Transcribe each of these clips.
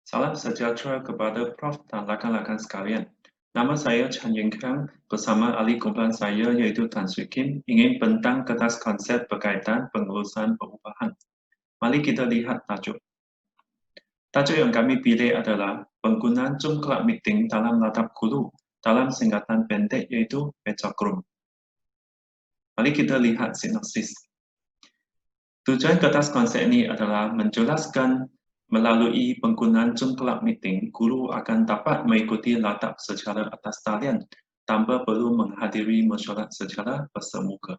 Salam sejahtera kepada Prof dan rakan-rakan sekalian. Nama saya Chan Ying Kang bersama ahli kumpulan saya yaitu Tan Sri Kim ingin bentang kertas konsep berkaitan pengurusan perubahan. Mari kita lihat tajuk. Tajuk yang kami pilih adalah penggunaan Zoom Club Meeting dalam latap guru dalam singkatan pendek yaitu Pecakrum. Mari kita lihat sinopsis. Tujuan kertas konsep ini adalah menjelaskan melalui penggunaan Zoom Club Meeting, guru akan dapat mengikuti latap secara atas talian tanpa perlu menghadiri mesyuarat secara bersemuka.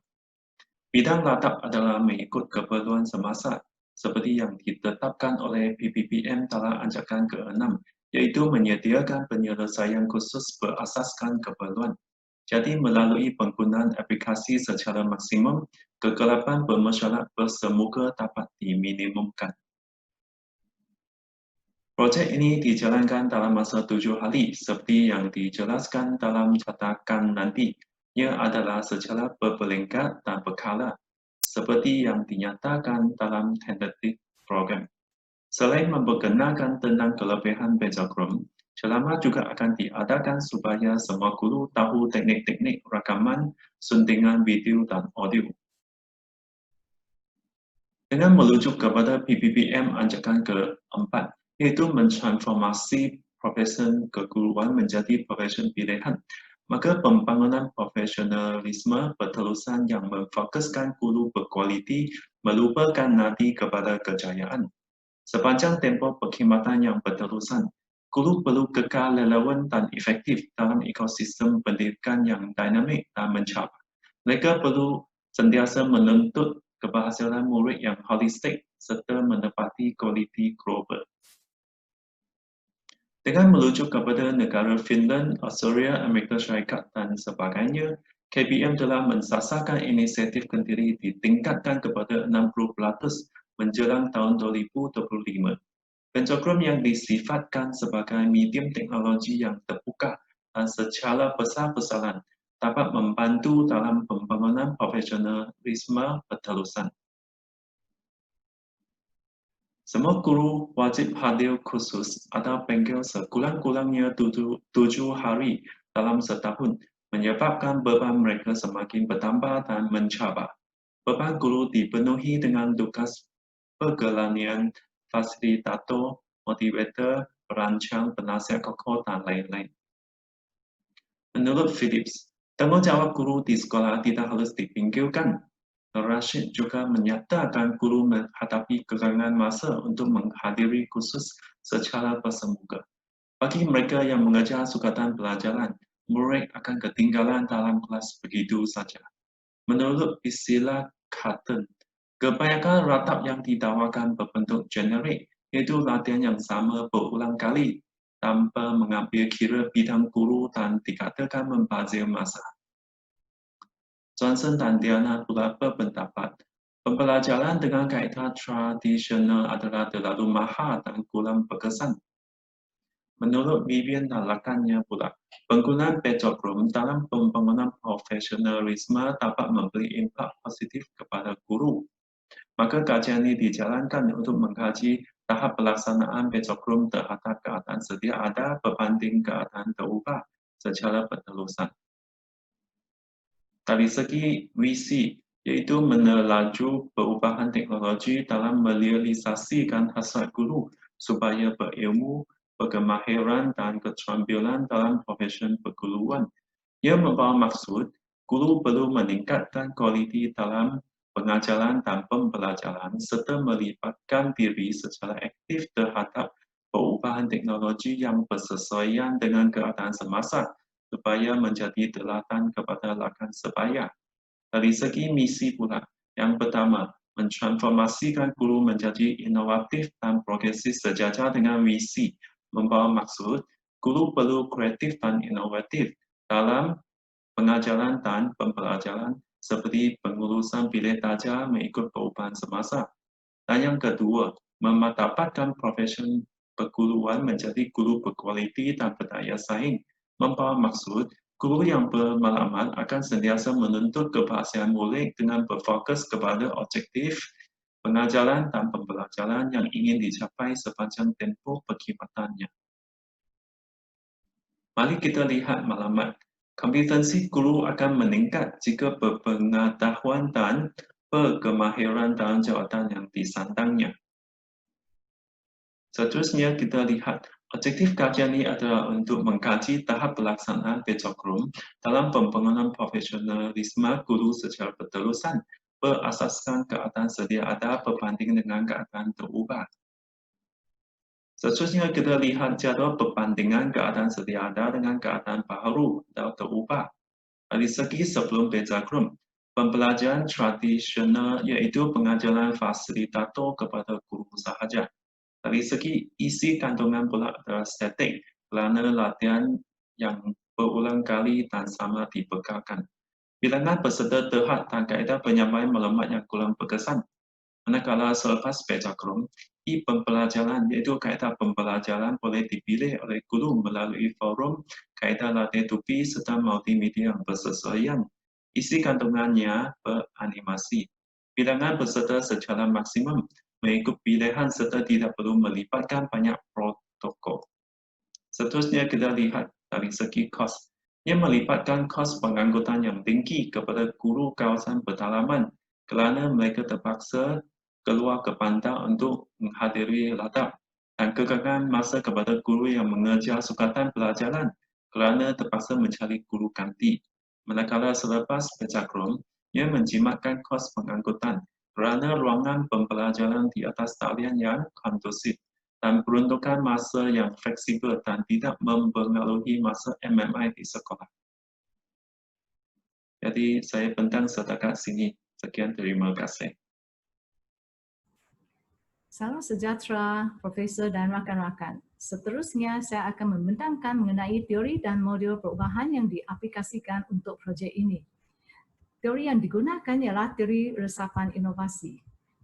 Bidang latap adalah mengikut keperluan semasa seperti yang ditetapkan oleh PPPM dalam anjakan ke-6, iaitu menyediakan penyelesaian khusus berasaskan keperluan. Jadi melalui penggunaan aplikasi secara maksimum, kegelapan bermesyuarat bersemuka dapat diminimumkan. Projek ini dijalankan dalam masa 7 hari seperti yang dijelaskan dalam catakan nanti. Ia adalah secara berperingkat dan berkala seperti yang dinyatakan dalam tentative program. Selain memperkenalkan tentang kelebihan Pecakrum, ceramah juga akan diadakan supaya semua guru tahu teknik-teknik rakaman, suntingan video dan audio. Dengan merujuk kepada PPPM anjakan keempat, yaitu mentransformasi profesi keguruan menjadi profesi pilihan, maka pembangunan profesionalisme berterusan yang memfokuskan guru berkualiti merupakan nadi kepada kejayaan. Sepanjang tempoh perkhidmatan yang berterusan, guru perlu kekal relevan dan efektif dalam ekosistem pendidikan yang dinamik dan mencapai. Mereka perlu sentiasa menuntut keberhasilan murid yang holistik serta menepati kualiti global. Dengan merujuk kepada negara Finland, Australia, Amerika Syarikat dan sebagainya, KBM telah mensasarkan inisiatif kendiri ditingkatkan kepada 60% menjelang tahun 2025. Pecakrum yang disifatkan sebagai medium teknologi yang terbuka dan secara besar-besaran dapat membantu dalam pembangunan profesionalisme berterusan. Semua guru wajib hadir khusus atau panggil sekurang-kurangnya 7 hari dalam setahun menyebabkan beban mereka semakin bertambah dan mencabar. Beban guru dipenuhi dengan tugas pergelanian, fasilitator, motivator, perancang, penasihat kokoh, dan lain-lain. Menurut Phillips, tanggungjawab guru di sekolah tidak harus dipinggirkan. Rashid juga menyatakan guru menghadapi kekurangan masa untuk menghadiri kursus secara bersemuka. Bagi mereka yang mengejar sukatan pelajaran, murid akan ketinggalan dalam kelas begitu saja. Menurut istilah Carton, kebanyakan ratap yang ditawarkan berbentuk generik, iaitu latihan yang sama berulang kali tanpa mengambil kira bidang guru dan dikatakan membazir masa. Johnson dan Diana pula berpendapat, pembelajaran dengan kaedah tradisional adalah terlalu mahal dan kurang berkesan. Menurut Vivian dan rakannya pula, penggunaan Pecakrum dalam pembangunan profesionalisme dapat memberi impak positif kepada guru. Maka kajian ini dijalankan untuk mengkaji tahap pelaksanaan Pecakrum terhadap keadaan sedia ada berbanding keadaan terubah secara berterusan. Dari segi visi, yaitu meneraju perubahan teknologi dalam merealisasikan hasrat guru supaya berilmu, berkemahiran dan keterampilan dalam profesi perguruan. Ia membawa maksud, guru perlu meningkatkan kualiti dalam pengajaran dan pembelajaran serta melibatkan diri secara aktif terhadap perubahan teknologi yang bersesuaian dengan keadaan semasa supaya menjadi teladan kepada rakan sebaya. Dari segi misi pula, yang pertama, mentransformasikan guru menjadi inovatif dan progresif sejajar dengan visi, membawa maksud, guru perlu kreatif dan inovatif dalam pengajaran dan pembelajaran seperti pengurusan bilik darjah mengikut perubahan semasa. Dan yang kedua, memanfaatkan profesi perguruan menjadi guru berkualiti dan berdaya saing, membawa maksud guru yang berpengalaman akan sentiasa menuntut keberhasilan murid dengan berfokus kepada objektif pengajaran dan pembelajaran yang ingin dicapai sepanjang tempoh perkhidmatannya. Mari kita lihat maklumat. Kompetensi guru akan meningkat jika berpengetahuan dan berkemahiran dalam jawatan yang disandangnya. Seterusnya kita lihat, objektif kajian ini adalah untuk mengkaji tahap pelaksanaan pejogram dalam pembangunan profesionalisme guru secara berterusan, berasaskan keadaan sedia ada berbanding dengan keadaan terubah. Seterusnya kita lihat jadual perbandingan keadaan sedia ada dengan keadaan baru atau terubah. Dari segi sebelum pejogram, pembelajaran tradisional yaitu pengajaran fasilitator kepada guru sahaja. Dari segi isi kandungan pula adalah statik, kerana latihan yang berulang kali dan sama dibekalkan. Bilangan peserta terhad dan kaedah penyampaian maklumat yang kurang berkesan. Manakala selepas pejogram, pembelajaran iaitu kaedah pembelajaran boleh dipilih oleh guru melalui forum, kaedah latih tupi serta multimedia yang bersesuaian. Isi kandungannya beranimasi. Bilangan peserta secara maksimum mengikut pilihan serta tidak perlu melibatkan banyak protokol. Seterusnya kita lihat dari segi kos. Ia melibatkan kos pengangkutan yang tinggi kepada guru kawasan pedalaman kerana mereka terpaksa keluar ke bandar untuk menghadiri ladap dan kekangan masa kepada guru yang mengejar sukatan pelajaran kerana terpaksa mencari guru ganti. Manakala selepas pejogram, ia menjimatkan kos pengangkutan kerana ruangan pembelajaran di atas talian yang kondusif dan peruntukan masa yang fleksibel dan tidak mempengaruhi masa MMI di sekolah. Jadi saya bentang setakat sini. Sekian, terima kasih. Salam sejahtera, Profesor dan rakan-rakan. Seterusnya, saya akan membentangkan mengenai teori dan modul perubahan yang diaplikasikan untuk projek ini. Teori yang digunakan ialah teori resapan inovasi.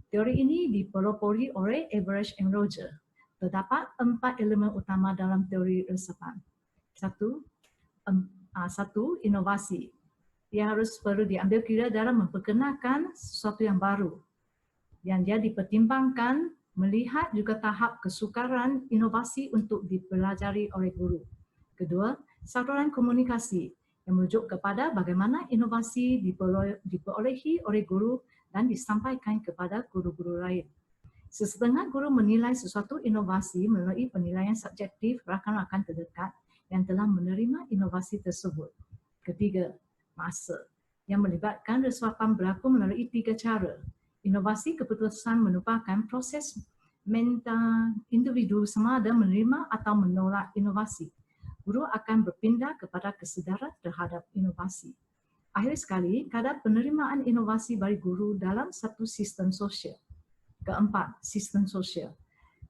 Teori ini dipelopori oleh Average and Roger. Terdapat 4 elemen utama dalam teori resapan. Satu, inovasi. Ia harus perlu diambil kira dalam memperkenalkan sesuatu yang baru. Yang dia dipertimbangkan melihat juga tahap kesukaran inovasi untuk dipelajari oleh guru. Kedua, saluran komunikasi yang merujuk kepada bagaimana inovasi diperolehi oleh guru dan disampaikan kepada guru-guru lain. Sesetengah guru menilai sesuatu inovasi melalui penilaian subjektif rakan-rakan terdekat yang telah menerima inovasi tersebut. Ketiga, masa yang melibatkan resapan berlaku melalui 3 cara. Inovasi keputusan merupakan proses mental individu sama ada menerima atau menolak inovasi. Guru akan berpindah kepada kesedaran terhadap inovasi. Akhir sekali, kadar penerimaan inovasi bagi guru dalam satu sistem sosial. Keempat, sistem sosial.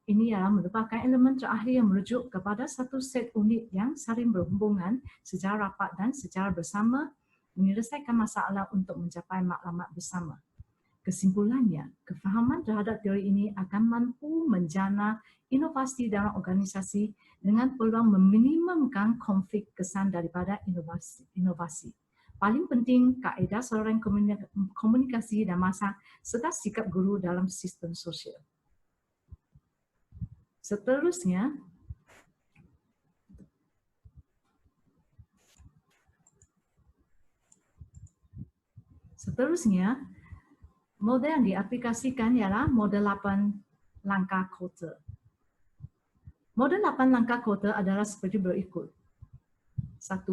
Ini ialah merupakan elemen terakhir yang merujuk kepada satu set unit yang saling berhubungan secara rapat dan secara bersama menyelesaikan masalah untuk mencapai maklumat bersama. Kesimpulannya, kefahaman terhadap teori ini akan mampu menjana inovasi dalam organisasi dengan peluang meminimumkan konflik kesan daripada inovasi. Paling penting, kaedah saluran komunikasi dan masa serta sikap guru dalam sistem sosial. Seterusnya, model yang diaplikasikan ialah model 8 langkah kota. Model 8 langkah kota adalah seperti berikut. 1.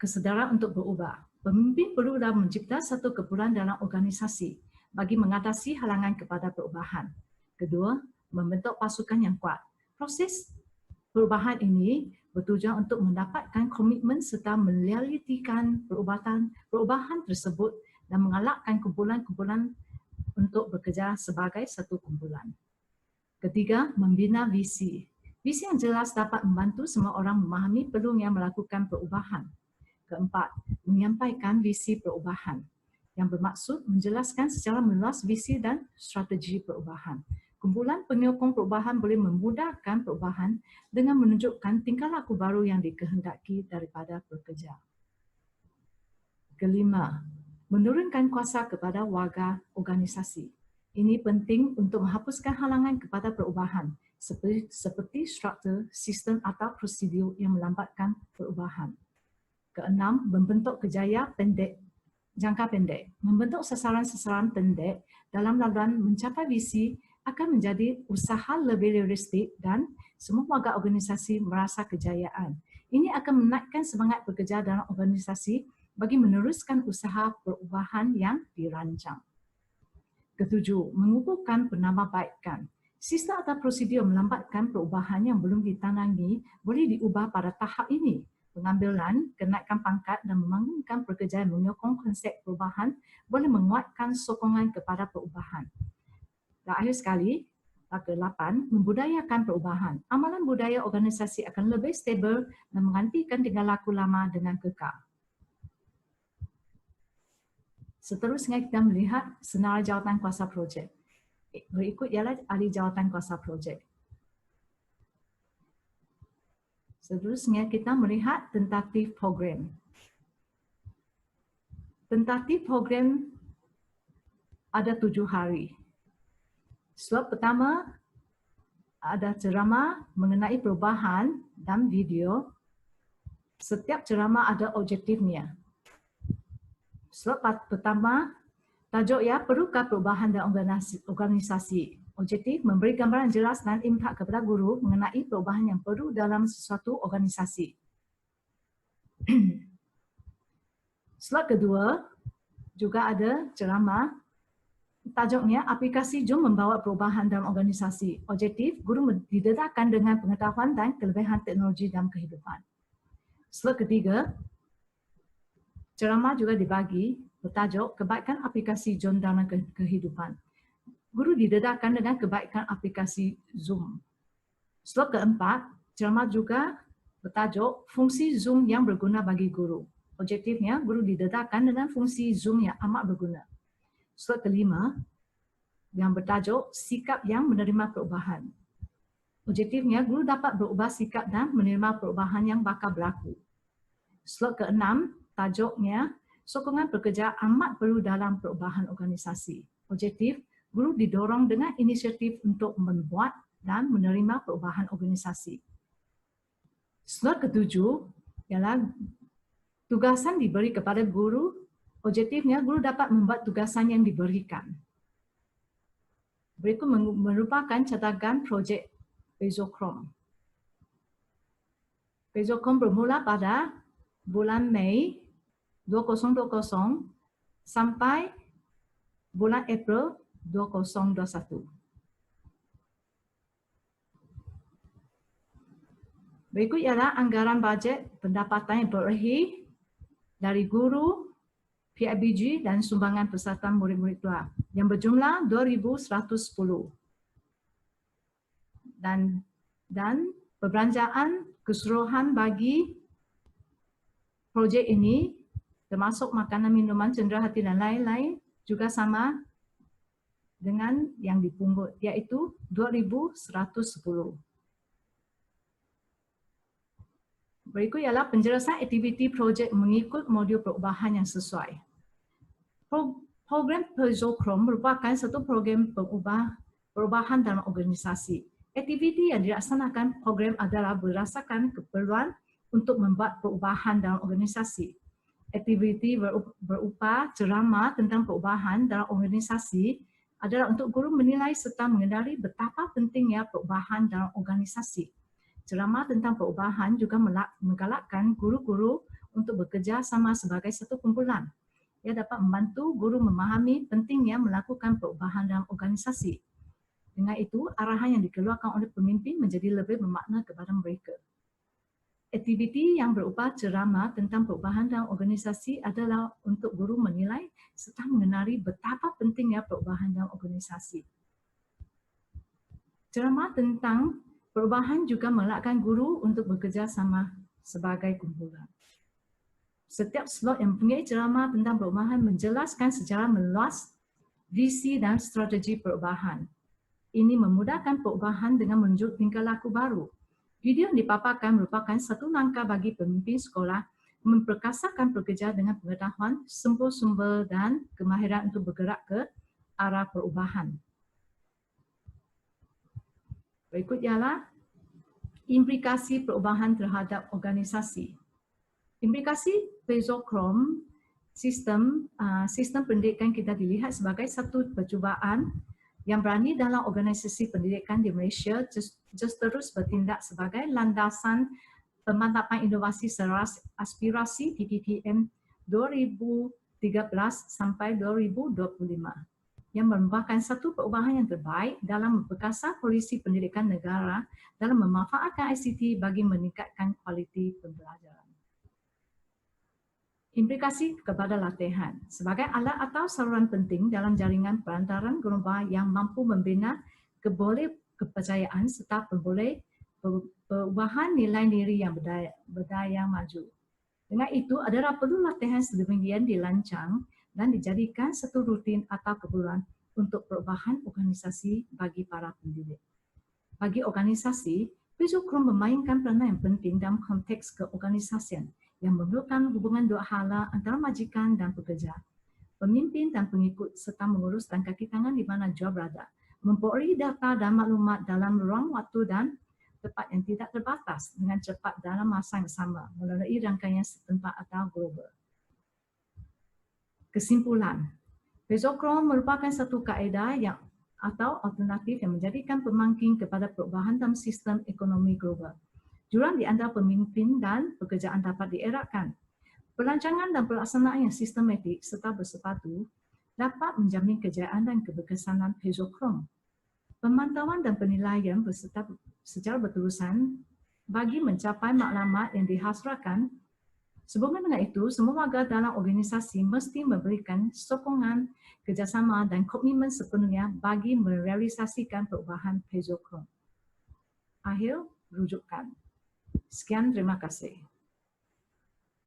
Kesedaran untuk berubah. Pemimpin perlu mencipta satu kumpulan dalam organisasi bagi mengatasi halangan kepada perubahan. Kedua, membentuk pasukan yang kuat. Proses perubahan ini bertujuan untuk mendapatkan komitmen serta merealitikan perubahan tersebut dan mengalakkan kumpulan-kumpulan untuk bekerja sebagai satu kumpulan. Ketiga, membina visi. Visi yang jelas dapat membantu semua orang memahami perlunya melakukan perubahan. Keempat, menyampaikan visi perubahan yang bermaksud menjelaskan secara meluas visi dan strategi perubahan. Kumpulan penyokong perubahan boleh memudahkan perubahan dengan menunjukkan tingkah laku baru yang dikehendaki daripada pekerja. Kelima, menurunkan kuasa kepada warga organisasi. Ini penting untuk menghapuskan halangan kepada perubahan, seperti struktur, sistem atau prosedur yang melambatkan perubahan. Keenam, membentuk kerjaya jangka pendek. Membentuk sasaran-sasaran pendek dalam laluan mencapai visi akan menjadi usaha lebih realistik dan semua warga organisasi merasa kejayaan. Ini akan menaikkan semangat bekerja dalam organisasi bagi meneruskan usaha perubahan yang dirancang. Ketujuh, mengukuhkan penambahbaikan. Sistem atau prosedur melambatkan perubahan yang belum ditandangi boleh diubah pada tahap ini. Pengambilan, kenaikan pangkat dan membangunkan pekerjaan menyokong konsep perubahan boleh menguatkan sokongan kepada perubahan. Dan akhir sekali, ke-8, membudayakan perubahan. Amalan budaya organisasi akan lebih stabil dan menggantikan tingkah laku lama dengan kekal. Seterusnya kita melihat senarai jawatan kuasa projek. Berikut ialah ahli jawatan kuasa projek. Seterusnya kita melihat tentatif program. Tentatif program ada 7 hari. Slot pertama ada ceramah mengenai perubahan dan video. Setiap ceramah ada objektifnya. Slot pertama, tajuk ya, perlukah perubahan dan organisasi. Objektif, memberi gambaran jelas dan impak kepada guru mengenai perubahan yang perlu dalam sesuatu organisasi. Slot kedua, juga ada ceramah. Tajuknya, aplikasi Zoom membawa perubahan dalam organisasi. Objektif, guru didedahkan dengan pengetahuan dan kelebihan teknologi dalam kehidupan. Slot ketiga, ceramah juga dibagi bertajuk kebaikan aplikasi Zoom dalam kehidupan. Guru didedahkan dengan kebaikan aplikasi Zoom. Slot keempat, ceramah juga bertajuk fungsi Zoom yang berguna bagi guru. Objektifnya, guru didedahkan dengan fungsi Zoom yang amat berguna. Slot kelima, yang bertajuk sikap yang menerima perubahan. Objektifnya, guru dapat berubah sikap dan menerima perubahan yang bakal berlaku. Slot keenam, tajuknya, sokongan pekerja amat perlu dalam perubahan organisasi. Objektif, guru didorong dengan inisiatif untuk membuat dan menerima perubahan organisasi. Slot ketujuh ialah tugasan diberi kepada guru. Objektifnya, guru dapat membuat tugasan yang diberikan. Berikut merupakan catakan projek Bezochrome. Bezochrome bermula pada bulan Mei 2020 sampai bulan April 2021. Berikut ialah anggaran bajet pendapatan yang berlebih dari guru, PIBG dan sumbangan peserta murid-murid kelas yang berjumlah 2,110. Dan perbelanjaan keseluruhan bagi projek ini termasuk makanan, minuman, cenderahati dan lain-lain juga sama dengan yang dipungut, iaitu 2,110. Berikut ialah penjelasan aktiviti projek mengikut modul perubahan yang sesuai. Program Bezochrome merupakan satu program perubahan dalam organisasi. Aktiviti yang dilaksanakan program adalah berdasarkan keperluan untuk membuat perubahan dalam organisasi. Aktiviti berupa ceramah tentang perubahan dalam organisasi adalah untuk guru menilai serta mengenali betapa pentingnya perubahan dalam organisasi. Ceramah tentang perubahan juga menggalakkan guru-guru untuk bekerja sama sebagai satu kumpulan. Ia dapat membantu guru memahami pentingnya melakukan perubahan dalam organisasi. Dengan itu, arahan yang dikeluarkan oleh pemimpin menjadi lebih bermakna kepada mereka. Aktiviti yang berupa ceramah tentang perubahan dalam organisasi adalah untuk guru menilai serta mengenali betapa pentingnya perubahan dalam organisasi. Ceramah tentang perubahan juga menggalakkan guru untuk bekerja sama sebagai kumpulan. Setiap slot yang mempunyai ceramah tentang perubahan menjelaskan secara meluas visi dan strategi perubahan. Ini memudahkan perubahan dengan menunjuk tingkah laku baru. Video yang dipaparkan merupakan satu langkah bagi pemimpin sekolah memperkasakan pekerja dengan pengetahuan, sumber-sumber dan kemahiran untuk bergerak ke arah perubahan. Berikut ialah implikasi perubahan terhadap organisasi. Implikasi Pesokrom sistem pendidikan kita dilihat sebagai satu percubaan yang berani dalam organisasi pendidikan di Malaysia just terus bertindak sebagai landasan pemantapan inovasi selaras aspirasi PPPM 2013 sampai 2025 yang merupakan satu perubahan yang terbaik dalam memperkasa polisi pendidikan negara dalam memanfaatkan ICT bagi meningkatkan kualiti pembelajaran. Implikasi kepada latihan sebagai alat atau saluran penting dalam jaringan perantaran global yang mampu membina kepercayaan serta perubahan nilai diri yang berdaya maju. Dengan itu, adalah perlu latihan sedemikian dirancang dan dijadikan satu rutin atau keperluan untuk perubahan organisasi bagi para pendidik. Bagi organisasi, Pesokrom memainkan peranan yang penting dalam konteks keorganisasian yang memerlukan hubungan dua hala antara majikan dan pekerja, pemimpin dan pengikut serta mengurus dan kaki tangan di mana jua berada, memperoleh data dan maklumat dalam ruang waktu dan tempat yang tidak terbatas dengan cepat dalam masa yang sama melalui rangkaian setempat atau global. Kesimpulan, Pesokrom merupakan satu kaedah atau alternatif yang menjadikan pemangkin kepada perubahan dalam sistem ekonomi global. Jurang di antara pemimpin dan pekerjaan dapat dieratkan. Perancangan dan pelaksanaan yang sistematik serta bersepadu dapat menjamin kejayaan dan keberkesanan Pesokrom. Pemantauan dan penilaian secara berterusan bagi mencapai maklumat yang dihasratkan. Sebelum dengan itu, semua warga dalam organisasi mesti memberikan sokongan, kerjasama dan komitmen sepenuhnya bagi merealisasikan perubahan Pesokrom. Akhir rujukan. Sekian, terima kasih.